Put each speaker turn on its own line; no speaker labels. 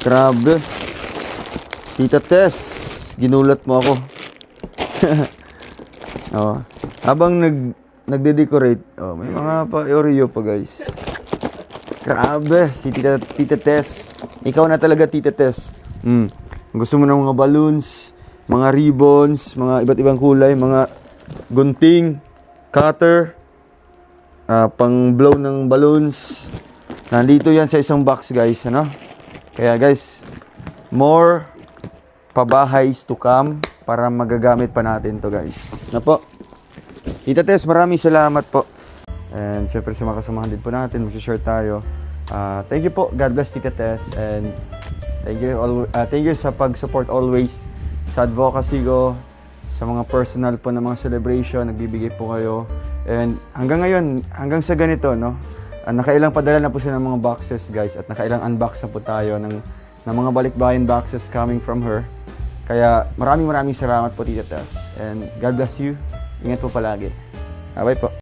Grabe. Tita Tess, ginulat mo ako. Oh, habang nagde-decorate, may mga pa-Oreo pa guys. Grabe, si Tita Tess. Ikaw na talaga, Tita Tess. Gusto mo ng mga balloons, mga ribbons, mga iba't ibang kulay, mga gunting, cutter, pang blow ng balloons. Nandito yan sa isang box guys, ano? Kaya guys, more pabahays to come para magagamit pa natin to guys. Na po. Tita Tess, maraming salamat po. And syempre sa mga kasamahan din po natin, mag-share tayo. Thank you po. God bless Tita Tess. And thank you sa pag-support always sa advocacy ko, sa mga personal po na mga celebration, nagbibigay po kayo. And hanggang ngayon, hanggang sa ganito, no? Nakailang padala na po siya ng mga boxes, guys. At nakailang unbox na po tayo ng mga balikbayan boxes coming from her. Kaya maraming salamat po, Tita Tess. And God bless you. Ingat po palagi. Bye po.